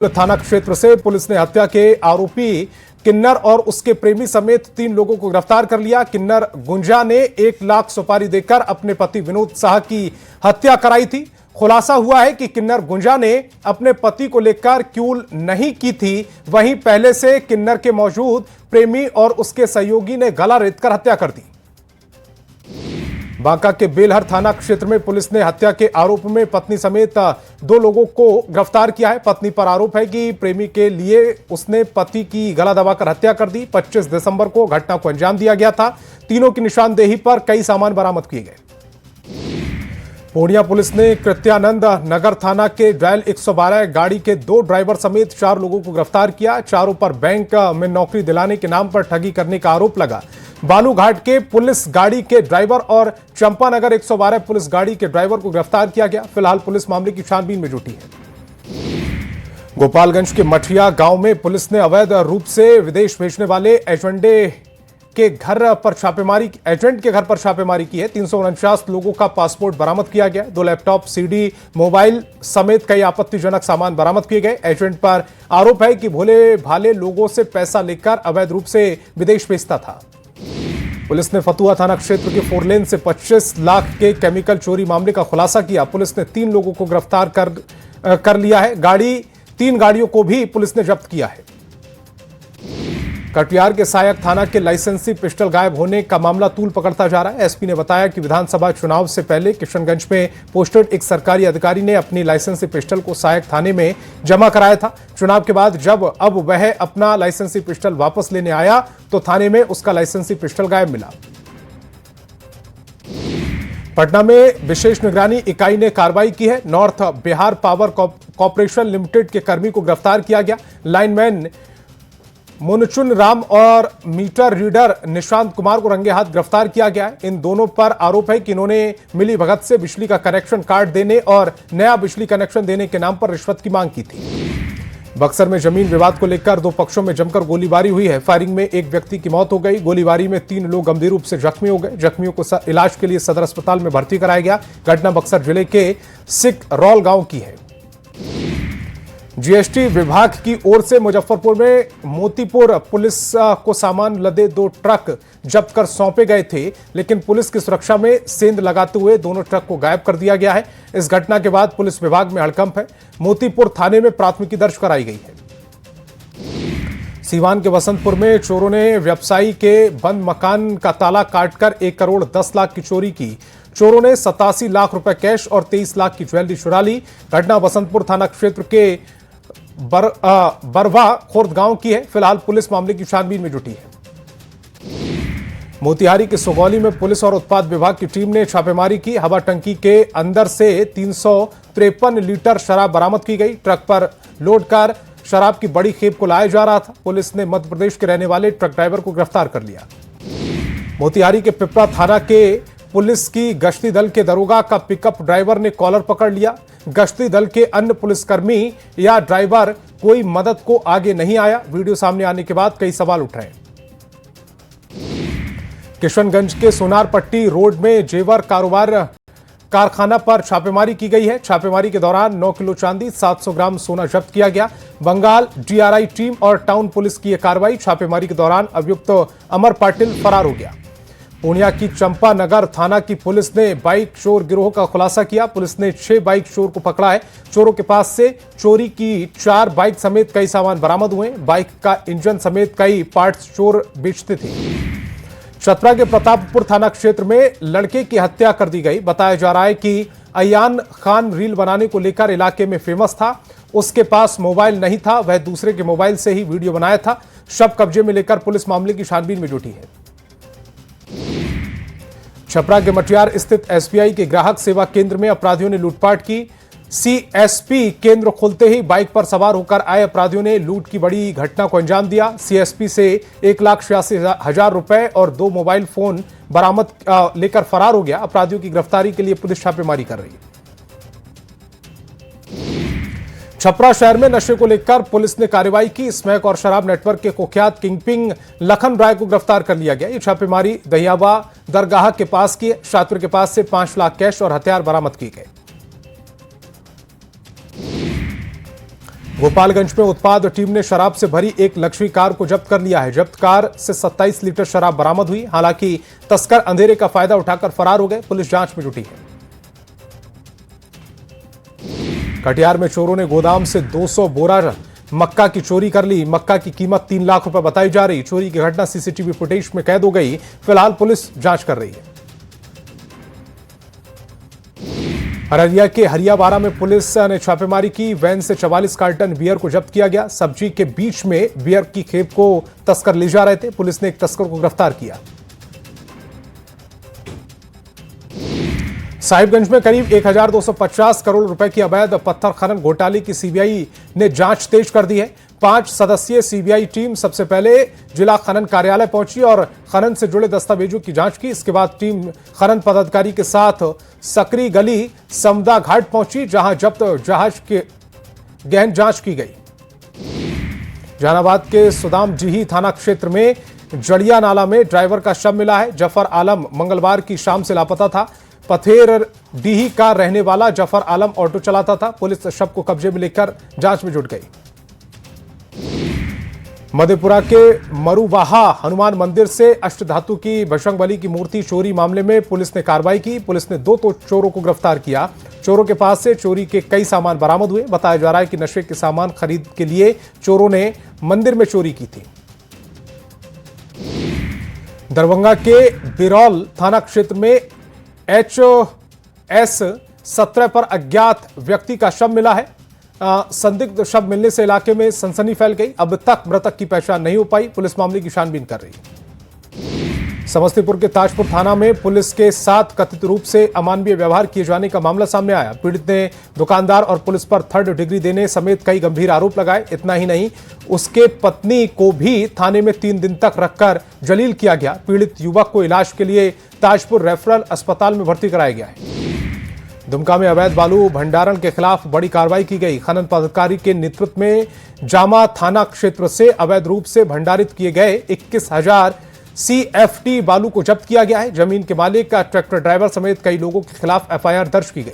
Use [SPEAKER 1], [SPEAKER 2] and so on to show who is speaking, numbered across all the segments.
[SPEAKER 1] थाना क्षेत्र से पुलिस ने हत्या के आरोपी किन्नर और उसके प्रेमी समेत 3 लोगों को गिरफ्तार कर लिया। किन्नर गुंजा ने 1 लाख सुपारी देकर अपने पति विनोद शाह की हत्या कराई थी। खुलासा हुआ है कि किन्नर गुंजा ने अपने पति को लेकर क्यूल नहीं की थी, वहीं पहले से किन्नर के मौजूद प्रेमी और उसके सहयोगी ने गला रेतकर हत्या कर दी। बांका के बेलहर थाना क्षेत्र में पुलिस ने हत्या के आरोप में पत्नी समेत 2 लोगों को गिरफ्तार किया है। पत्नी पर आरोप है कि प्रेमी के लिए उसने पति की गला दबाकर हत्या कर दी। 25 दिसंबर को घटना को अंजाम दिया गया था। तीनों की निशानदेही पर कई सामान बरामद किए गए। पूर्णिया पुलिस ने कृत्यानंद नगर थाना के डायल 112 गाड़ी के 2 ड्राइवर समेत 4 लोगों को गिरफ्तार किया। चारों पर बैंक में नौकरी दिलाने के नाम पर ठगी करने का आरोप लगा। बालूघाट के पुलिस गाड़ी के ड्राइवर और चंपानगर 112 पुलिस गाड़ी के ड्राइवर को गिरफ्तार किया गया। फिलहाल पुलिस मामले की छानबीन में जुटी है। गोपालगंज के मठिया गांव में पुलिस ने अवैध रूप से विदेश भेजने वाले एजेंट के घर पर छापेमारी की है। 349 लोगों का पासपोर्ट बरामद किया गया। 2 लैपटॉप, सीडी, मोबाइल समेत कई आपत्तिजनक सामान बरामद किए गए। एजेंट पर आरोप है कि भोले भाले लोगों से पैसा लेकर अवैध रूप से विदेश भेजता था। पुलिस ने फतुहा थाना क्षेत्र के 4 लेन से 25 लाख के केमिकल चोरी मामले का खुलासा किया। पुलिस ने 3 लोगों को गिरफ्तार कर लिया है। 3 गाड़ियों को भी पुलिस ने जब्त किया है। कटिहार के सहायक थाना के लाइसेंसी पिस्टल गायब होने का मामला तूल पकड़ता जा रहा है। एसपी ने बताया कि विधानसभा चुनाव से पहले किशनगंज में पोस्टेड एक सरकारी अधिकारी ने अपनी लाइसेंसी पिस्टल को सहायक थाने में जमा कराया था। चुनाव के बाद जब अब वह अपना लाइसेंसी पिस्टल वापस लेने आया तो थाने में उसका लाइसेंसी पिस्टल गायब मिला। पटना में विशेष निगरानी इकाई ने कार्रवाई की है। North Bihar power corporation limited के कर्मी को गिरफ्तार किया गया। लाइनमैन मुनचुन राम और मीटर रीडर निशांत कुमार को रंगे हाथ गिरफ्तार किया गया है। इन दोनों पर आरोप है कि इन्होंने मिली भगत से बिजली का कनेक्शन काट देने और नया बिजली कनेक्शन देने के नाम पर रिश्वत की मांग की थी। बक्सर में जमीन विवाद को लेकर 2 पक्षों में जमकर गोलीबारी हुई है। फायरिंग में एक व्यक्ति की मौत हो गई। गोलीबारी में 3 लोग गंभीर रूप से जख्मी हो गए। जख्मियों को इलाज के लिए सदर अस्पताल में भर्ती कराया गया। घटना बक्सर जिले के सिकरौल गांव की है। जीएसटी विभाग की ओर से मुजफ्फरपुर में मोतीपुर पुलिस को सामान लदे 2 ट्रक जब्त कर सौंपे गए थे, लेकिन पुलिस की सुरक्षा में सेंध लगाते हुए दोनों ट्रक को गायब कर दिया गया है। इस घटना के बाद पुलिस विभाग में हड़कंप है। मोतीपुर थाने में प्राथमिकी दर्ज कराई गई है। सीवान के वसंतपुर में चोरों ने व्यवसायी के बंद मकान का ताला काटकर 1 करोड़ 10 लाख की चोरी की। चोरों ने 87 लाख रुपए कैश और 23 लाख की ज्वेलरी चुरा ली। घटना वसंतपुर थाना क्षेत्र के बरवा खुर्द गांव की है। फिलहाल पुलिस मामले की छानबीन में जुटी है। मोतिहारी के सुगौली में पुलिस और उत्पाद विभाग की टीम ने छापेमारी की। हवा टंकी के अंदर से 353 लीटर शराब बरामद की गई। ट्रक पर लोड कर शराब की बड़ी खेप को लाया जा रहा था। पुलिस ने मध्य प्रदेश के रहने वाले ट्रक ड्राइवर को गिरफ्तार कर लिया। मोतिहारी के पिपरा थाना के पुलिस की गश्ती दल के दरोगा का पिकअप ड्राइवर ने कॉलर पकड़ लिया। गश्ती दल के अन्य पुलिसकर्मी या ड्राइवर कोई मदद को आगे नहीं आया। वीडियो सामने आने के बाद कई सवाल उठ रहे हैं। किशनगंज के सोनारपट्टी रोड में जेवर कारोबार कारखाना पर छापेमारी की गई है। छापेमारी के दौरान 9 किलो चांदी, 700 ग्राम सोना जब्त किया गया। बंगाल डीआरआई टीम और टाउन पुलिस की यह कार्रवाई। छापेमारी के दौरान अभियुक्त अमर पाटिल फरार हो गया। पूर्णिया की चंपानगर थाना की पुलिस ने बाइक चोर गिरोह का खुलासा किया। पुलिस ने 6 बाइक चोर को पकड़ा है। चोरों के पास से चोरी की 4 बाइक समेत कई सामान बरामद हुए। बाइक का इंजन समेत कई पार्ट्स चोर बेचते थे। चतरा के प्रतापपुर थाना क्षेत्र में लड़के की हत्या कर दी गई। बताया जा रहा है कि अयान खान रील बनाने को लेकर इलाके में फेमस था। उसके पास मोबाइल नहीं था, वह दूसरे के मोबाइल से ही वीडियो बनाया था। शव कब्जे में लेकर पुलिस मामले की छानबीन में जुटी है। छपरा के मटियार स्थित एसबीआई के ग्राहक सेवा केंद्र में अपराधियों ने लूटपाट की। सीएसपी केंद्र खोलते ही बाइक पर सवार होकर आए अपराधियों ने लूट की बड़ी घटना को अंजाम दिया। सीएसपी से 1,86,000 रुपए और 2 मोबाइल फोन बरामद लेकर फरार हो गया। अपराधियों की गिरफ्तारी के लिए पुलिस छापेमारी कर रही है। छपरा शहर में नशे को लेकर पुलिस ने कार्रवाई की। स्मैक और शराब नेटवर्क के कुख्यात किंगपिंग लखन राय को गिरफ्तार कर लिया गया। ये छापेमारी दहियावा दरगाह के पास की। शातिर के पास से 5 लाख कैश और हथियार बरामद किए गए। गोपालगंज में उत्पाद टीम ने शराब से भरी एक लक्ष्मी कार को जब्त कर लिया है। जब्त कार से 27 लीटर शराब बरामद हुई। हालांकि तस्कर अंधेरे का फायदा उठाकर फरार हो गए। पुलिस जांच में जुटी है। कटिहार में चोरों ने गोदाम से 200 बोरा मक्का की चोरी कर ली। मक्का की कीमत 3 लाख रुपए बताई जा रही। चोरी की घटना सीसीटीवी फुटेज में कैद हो गई। फिलहाल पुलिस जांच कर रही है। अररिया के हरियाबाड़ा में पुलिस ने छापेमारी की। वैन से 44 कार्टन बियर को जब्त किया गया। सब्जी के बीच में बियर की खेप को तस्कर ले जा रहे थे। पुलिस ने एक तस्कर को गिरफ्तार किया। साहिबगंज में करीब 1250 करोड़ रुपए की अवैध पत्थर खनन घोटाले की सीबीआई ने जांच तेज कर दी है। 5 सदस्यीय सीबीआई टीम सबसे पहले जिला खनन कार्यालय पहुंची और खनन से जुड़े दस्तावेजों की जांच की। इसके बाद टीम खनन पदाधिकारी के साथ सकरी गली समदा घाट पहुंची, जहां जब्त जहाज के गहन जांच की गई। जहानाबाद के सुदामडीही थाना क्षेत्र में जड़िया नाला में ड्राइवर का शव मिला है। जफर आलम मंगलवार की शाम से लापता था। पथेर डीही का रहने वाला जफर आलम ऑटो चलाता था। पुलिस शव को कब्जे में लेकर जांच में जुट गई। मधेपुरा के मरुवाहा हनुमान मंदिर से अष्टधातु की बजरंगबली की मूर्ति चोरी मामले में पुलिस ने कार्रवाई की। पुलिस ने 2 चोरों को गिरफ्तार किया। चोरों के पास से चोरी के कई सामान बरामद हुए। बताया जा रहा है कि नशे के सामान खरीद के लिए चोरों ने मंदिर में चोरी की थी। दरभंगा के बिरौल थाना क्षेत्र में HS-17 पर अज्ञात व्यक्ति का शव मिला है। संदिग्ध शव मिलने से इलाके में सनसनी फैल गई। अब तक मृतक की पहचान नहीं हो पाई। पुलिस मामले की छानबीन कर रही है। समस्तीपुर के ताजपुर थाना में पुलिस के साथ कथित रूप से अमानवीय व्यवहार किए जाने का मामला सामने आया। पीड़ित ने दुकानदार और पुलिस पर 3rd डिग्री देने समेत कई गंभीर आरोप लगाए। इतना ही नहीं, उसके पत्नी को भी थाने में 3 दिन तक रखकर जलील किया गया। पीड़ित युवक को इलाज के लिए ताजपुर रेफरल अस्पताल में भर्ती कराया गया है। दुमका में अवैध बालू भंडारण के खिलाफ बड़ी कार्रवाई की गई। खनन पदाधिकारी के नेतृत्व में जामा थाना क्षेत्र से अवैध रूप से भंडारित किए गए 21,000 CFT बालू को जब्त किया गया है। जमीन के मालिक का ट्रैक्टर ड्राइवर समेत कई लोगों के खिलाफ FIR दर्ज की गई।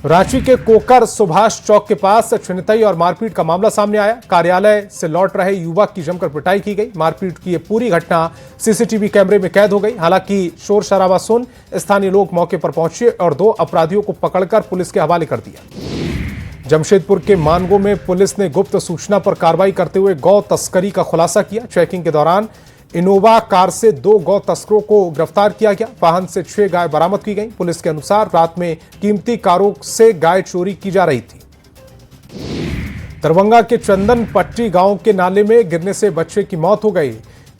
[SPEAKER 1] रांची के कोकर सुभाष चौक के पास छिनतई और मारपीट का मामला सामने आया। कार्यालय से लौट रहे युवक की जमकर पिटाई की गई। मारपीट की यह पूरी घटना सीसीटीवी कैमरे में कैद हो गई। हालांकि शोर शराबा सुन स्थानीय लोग मौके पर पहुंचे और 2 अपराधियों को पकड़कर पुलिस के हवाले कर दिया। जमशेदपुर के मानगो में पुलिस ने गुप्त सूचना पर कार्रवाई करते हुए गौ तस्करी का खुलासा किया। चेकिंग के दौरान इनोवा कार से 2 गौ तस्करों को गिरफ्तार किया गया। वाहन से 6 गाय बरामद की गई। पुलिस के अनुसार रात में कीमती कारों से गाय चोरी की जा रही थी। दरभंगा के चंदन पट्टी गांव के नाले में गिरने से बच्चे की मौत हो गई।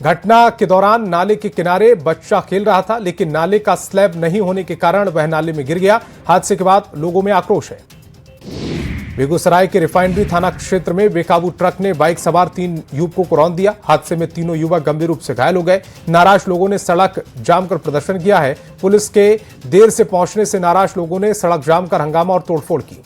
[SPEAKER 1] घटना के दौरान नाले के किनारे बच्चा खेल रहा था, लेकिन नाले का स्लैब नहीं होने के कारण वह नाले में गिर गया। हादसे के बाद लोगों में आक्रोश है। बेगूसराय के रिफाइनरी थाना क्षेत्र में बेकाबू ट्रक ने बाइक सवार 3 युवकों को रौंद दिया। हादसे में तीनों युवक गंभीर रूप से घायल हो गए। नाराज लोगों ने सड़क जाम कर प्रदर्शन किया है। पुलिस के देर से पहुंचने से नाराज लोगों ने सड़क जाम कर हंगामा और तोड़फोड़ की।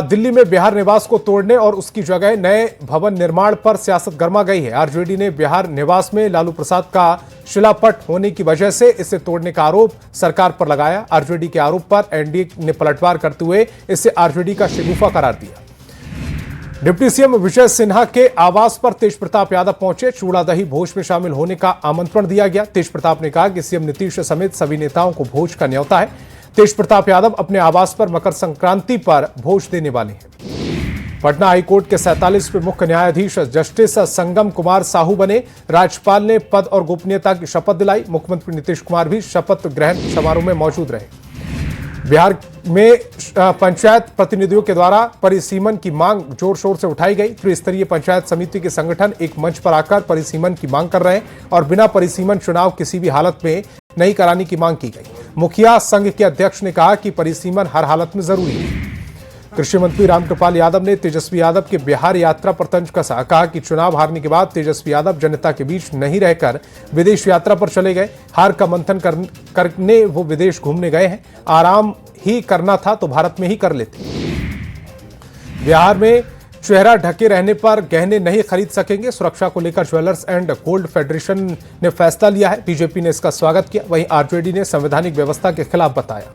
[SPEAKER 1] दिल्ली में बिहार निवास को तोड़ने और उसकी जगह नए भवन निर्माण पर सियासत गर्मा गई है। आरजेडी ने बिहार निवास में लालू प्रसाद का शिलापट होने की वजह से इसे तोड़ने का आरोप सरकार पर लगाया। आरजेडी के आरोप पर एनडीए ने पलटवार करते हुए इसे आरजेडी का शगुफा करार दिया। डिप्टी सीएम विजय सिन्हा के आवास पर तेज प्रताप यादव पहुंचे। चूड़ा दही भोज में शामिल होने का आमंत्रण दिया गया। तेज प्रताप ने कहा कि सीएम नीतीश समेत सभी नेताओं को भोज का न्योता है। तेज प्रताप यादव अपने आवास पर मकर संक्रांति पर भोज देने वाले हैं। पटना हाईकोर्ट के 47वें मुख्य न्यायाधीश जस्टिस संगम कुमार साहू बने। राज्यपाल ने पद और गोपनीयता की शपथ दिलाई। मुख्यमंत्री नीतीश कुमार भी शपथ ग्रहण समारोह में मौजूद रहे। बिहार में पंचायत प्रतिनिधियों के द्वारा परिसीमन की मांग जोर शोर से उठाई गई। त्रिस्तरीय पंचायत समिति के संगठन एक मंच पर आकर परिसीमन की मांग कर रहे हैं और बिना परिसीमन चुनाव किसी भी हालत में नहीं कराने की मांग की गई। मुखिया संघ के अध्यक्ष ने कहा कि परिसीमन हर हालत में जरूरी है। कृषि मंत्री रामकृपाल यादव ने तेजस्वी यादव के बिहार यात्रा पर तंज कसा। कहा कि चुनाव हारने के बाद तेजस्वी यादव जनता के बीच नहीं रहकर विदेश यात्रा पर चले गए। हार का मंथन करने वो विदेश घूमने गए हैं। आराम ही करना था तो भारत में ही कर लेते। बिहार में चेहरा ढके रहने पर गहने नहीं खरीद सकेंगे। सुरक्षा को लेकर ज्वेलर्स एंड गोल्ड फेडरेशन ने फैसला लिया है। बीजेपी ने इसका स्वागत किया। वहीं आरजेडी ने संवैधानिक व्यवस्था के खिलाफ बताया।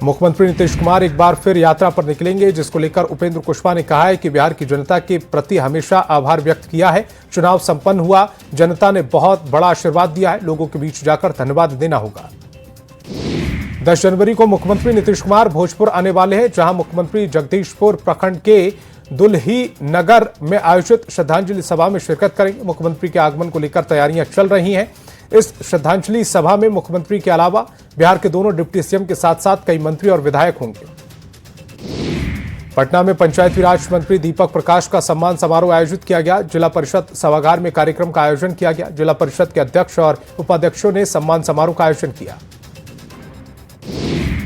[SPEAKER 1] मुख्यमंत्री नीतीश कुमार एक बार फिर यात्रा पर निकलेंगे, जिसको लेकर उपेंद्र कुशवाहा ने कहा है कि बिहार की जनता के प्रति हमेशा आभार व्यक्त किया है। चुनाव संपन्न हुआ, जनता ने बहुत बड़ा आशीर्वाद दिया है, लोगों के बीच जाकर धन्यवाद देना होगा। 10 जनवरी को मुख्यमंत्री नीतीश कुमार भोजपुर आने वाले हैं, जहां मुख्यमंत्री जगदीशपुर प्रखंड के दुल्ही नगर में आयोजित श्रद्धांजलि सभा में शिरकत करेंगे। मुख्यमंत्री के आगमन को लेकर तैयारियां चल रही हैं। इस श्रद्धांजलि सभा में मुख्यमंत्री के अलावा बिहार के दोनों डिप्टी सीएम के साथ साथ कई मंत्री और विधायक होंगे। पटना में पंचायती राज मंत्री दीपक प्रकाश का सम्मान समारोह आयोजित किया गया। जिला परिषद सभागार में कार्यक्रम का आयोजन किया गया। जिला परिषद के अध्यक्ष और उपाध्यक्षों ने सम्मान समारोह का आयोजन किया।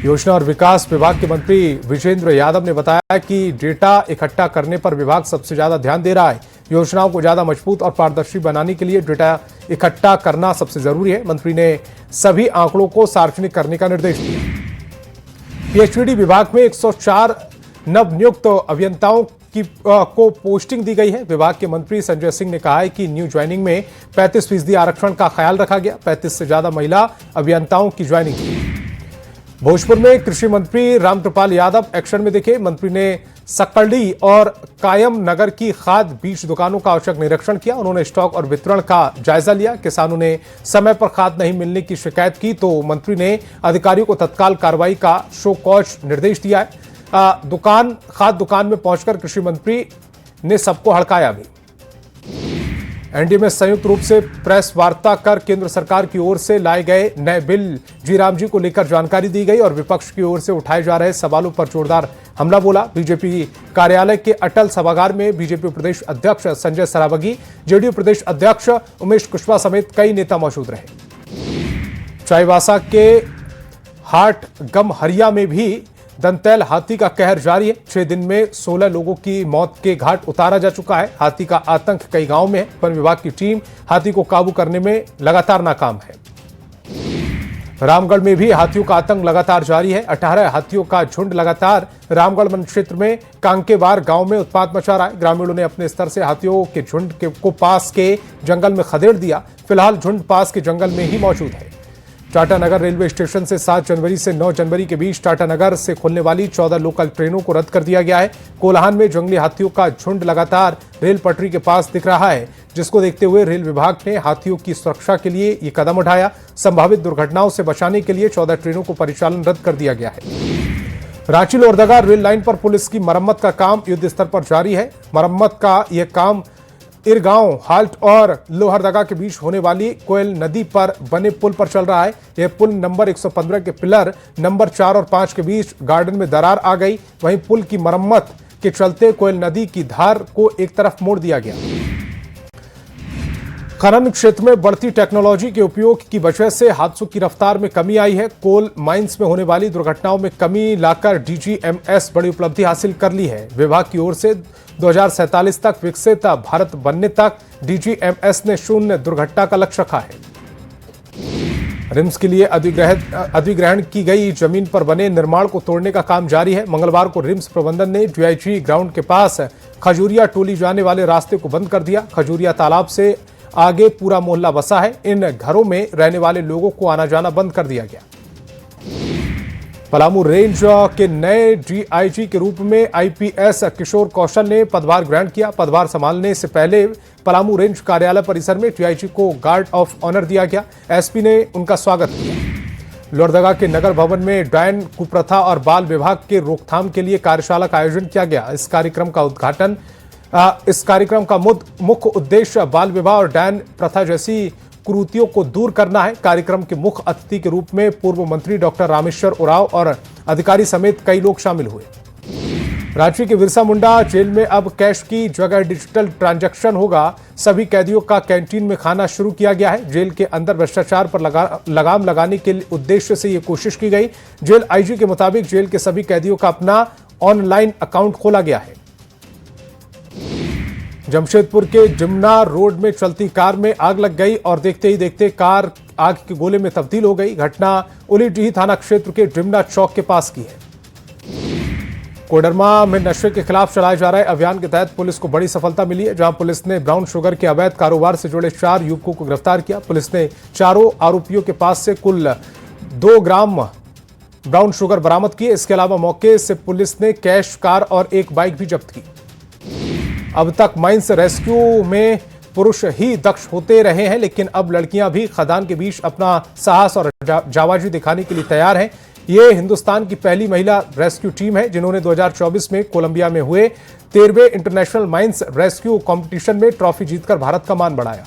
[SPEAKER 1] योजना और विकास विभाग के मंत्री विजेंद्र यादव ने बताया कि डेटा इकट्ठा करने पर विभाग सबसे ज्यादा ध्यान दे रहा है। योजनाओं को ज्यादा मजबूत और पारदर्शी बनाने के लिए डेटा इकट्ठा करना सबसे जरूरी है। मंत्री ने सभी आंकड़ों को सार्वजनिक करने का निर्देश दिया। पीएचईडी विभाग में 104 नवनियुक्त अभियंताओं को पोस्टिंग दी गई है। विभाग के मंत्री संजय सिंह ने कहा है कि न्यू ज्वाइनिंग में 35% आरक्षण का ख्याल रखा गया। 35 से ज्यादा महिला अभियंताओं की ज्वाइनिंग की। भोजपुर में कृषि मंत्री रामकृपाल यादव एक्शन में दिखे। मंत्री ने सकड़ी और कायम नगर की खाद बीज दुकानों का औचक निरीक्षण किया। उन्होंने स्टॉक और वितरण का जायजा लिया। किसानों ने समय पर खाद नहीं मिलने की शिकायत की तो मंत्री ने अधिकारियों को तत्काल कार्रवाई का शो कॉज निर्देश दिया है। खाद दुकान में पहुंचकर कृषि मंत्री ने सबको हड़काया भी। एनडीए में संयुक्त रूप से प्रेस वार्ता कर केंद्र सरकार की ओर से लाए गए नए बिल जी राम जी को लेकर जानकारी दी गई और विपक्ष की ओर से उठाए जा रहे सवालों पर जोरदार हमला बोला। बीजेपी कार्यालय के अटल सभागार में बीजेपी प्रदेश अध्यक्ष संजय सरावगी, जेडीयू प्रदेश अध्यक्ष उमेश कुशवाहा समेत कई नेता मौजूद रहे। चाईबासा के हाट गमहरिया में भी दंतैल हाथी का कहर जारी है। 6 दिन में 16 लोगों की मौत के घाट उतारा जा चुका है। हाथी का आतंक कई गांवों में है। वन विभाग की टीम हाथी को काबू करने में लगातार नाकाम है। रामगढ़ में भी हाथियों का आतंक लगातार जारी है। 18 हाथियों का झुंड लगातार रामगढ़ वन क्षेत्र में कांकेवार गांव में उत्पात मचा रहा है। ग्रामीणों ने अपने स्तर से हाथियों के झुंड को पास के जंगल में खदेड़ दिया। फिलहाल झुंड पास के जंगल में ही मौजूद है। टाटानगर रेलवे स्टेशन से 7 जनवरी से 9 जनवरी के बीच टाटानगर से खुलने वाली 14 लोकल ट्रेनों को रद्द कर दिया गया है। कोल्हान में जंगली हाथियों का झुंड लगातार रेल पटरी के पास दिख रहा है, जिसको देखते हुए रेल विभाग ने हाथियों की सुरक्षा के लिए ये कदम उठाया। संभावित दुर्घटनाओं से बचाने के लिए 14 ट्रेनों को परिचालन रद्द कर दिया गया है। रांची लोहरदगा रेल लाइन पर पुलिस की मरम्मत का काम युद्ध स्तर पर जारी है। मरम्मत का यह काम इरगांव हाल्ट और लोहरदगा के बीच होने वाली कोयल नदी पर बने पुल पर चल रहा है। यह पुल नंबर 115 के पिलर नंबर 4 और 5 के बीच गार्डन में दरार आ गई। वहीं पुल की मरम्मत के चलते कोयल नदी की धार को एक तरफ मोड़ दिया गया। खनन क्षेत्र में बढ़ती टेक्नोलॉजी के उपयोग की वजह से हादसों की रफ्तार में कमी आई है। कोल माइंस में होने वाली दुर्घटनाओं में कमी लाकर डीजीएमएस बड़ी उपलब्धि हासिल कर ली है। विभाग की ओर से 2047 तक विकसित भारत बनने तक डीजीएमएस ने 0 दुर्घटना का लक्ष्य रखा है। रिम्स के लिए अधिग्रहण की गई जमीन पर बने निर्माण को तोड़ने का काम जारी है। मंगलवार को रिम्स प्रबंधन ने डीआईजी ग्राउंड के पास खजूरिया टोली जाने वाले रास्ते को बंद कर दिया। खजूरिया तालाब से आगे पूरा मोहल्ला बसा है। इन घरों में रहने वाले लोगों को आना जाना बंद कर दिया गया। पलामू रेंज के नए डीआईजी के रूप में आईपीएस किशोर कौशल ने पदभार ग्रहण किया। पदभार संभालने से पहले पलामू रेंज कार्यालय परिसर में डीआईजी को गार्ड ऑफ ऑनर दिया गया। एसपी ने उनका स्वागत किया। लोहरदगा के नगर भवन में डायन कुप्रथा और बाल विभाग के रोकथाम के लिए कार्यशाला का आयोजन किया गया। इस कार्यक्रम का मुख्य उद्देश्य बाल विवाह और डायन प्रथा जैसी कुरीतियों को दूर करना है। कार्यक्रम के मुख्य अतिथि के रूप में पूर्व मंत्री डॉक्टर रामेश्वर उरांव और अधिकारी समेत कई लोग शामिल हुए। रांची के बिरसा मुंडा जेल में अब कैश की जगह डिजिटल ट्रांजैक्शन होगा। सभी कैदियों का कैंटीन में खाना शुरू किया गया है। जेल के अंदर भ्रष्टाचार पर लगाम लगाने के उद्देश्य से ये कोशिश की गई। जेल आईजी के मुताबिक जेल के सभी कैदियों का अपना ऑनलाइन अकाउंट खोला गया है। जमशेदपुर के जिमना रोड में चलती कार में आग लग गई और देखते ही देखते कार आग के गोले में तब्दील हो गई। घटना उलीडीह थाना क्षेत्र के जिमना चौक के पास की है। कोडरमा में नशे के खिलाफ चलाए जा रहे अभियान के तहत पुलिस को बड़ी सफलता मिली है, जहां पुलिस ने ब्राउन शुगर के अवैध कारोबार से जुड़े 4 युवकों को गिरफ्तार किया। पुलिस ने चारों आरोपियों के पास से कुल 2 ग्राम ब्राउन शुगर बरामद किए। इसके अलावा मौके से पुलिस ने कैश, कार और एक बाइक भी जब्त की। अब तक माइंस रेस्क्यू में पुरुष ही दक्ष होते रहे हैं, लेकिन अब लड़कियां भी खदान के बीच अपना साहस और जाबाजी दिखाने के लिए तैयार हैं। ये हिंदुस्तान की पहली महिला रेस्क्यू टीम है जिन्होंने 2024 में कोलंबिया में हुए 13वें इंटरनेशनल माइंस रेस्क्यू कंपटीशन में ट्रॉफी जीतकर भारत का मान बढ़ाया।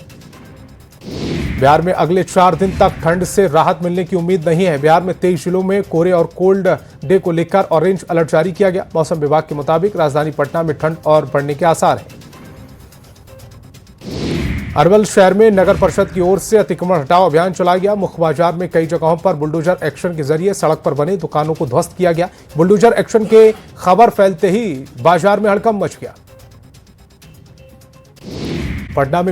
[SPEAKER 1] बिहार में अगले 4 दिन तक ठंड से राहत मिलने की उम्मीद नहीं है। बिहार में 23 जिलों में कोहरे और कोल्ड डे को लेकर ऑरेंज अलर्ट जारी किया गया। मौसम विभाग के मुताबिक राजधानी पटना में ठंड और बढ़ने के आसार हैं। अरवल शहर में नगर परिषद की ओर से अतिक्रमण हटाओ अभियान चलाया गया। मुख्य बाजार में कई जगहों पर बुलडोजर एक्शन के जरिए सड़क पर बने दुकानों को ध्वस्त किया गया। बुलडोजर एक्शन के खबर फैलते ही बाजार में हड़कंप मच गया। पटना में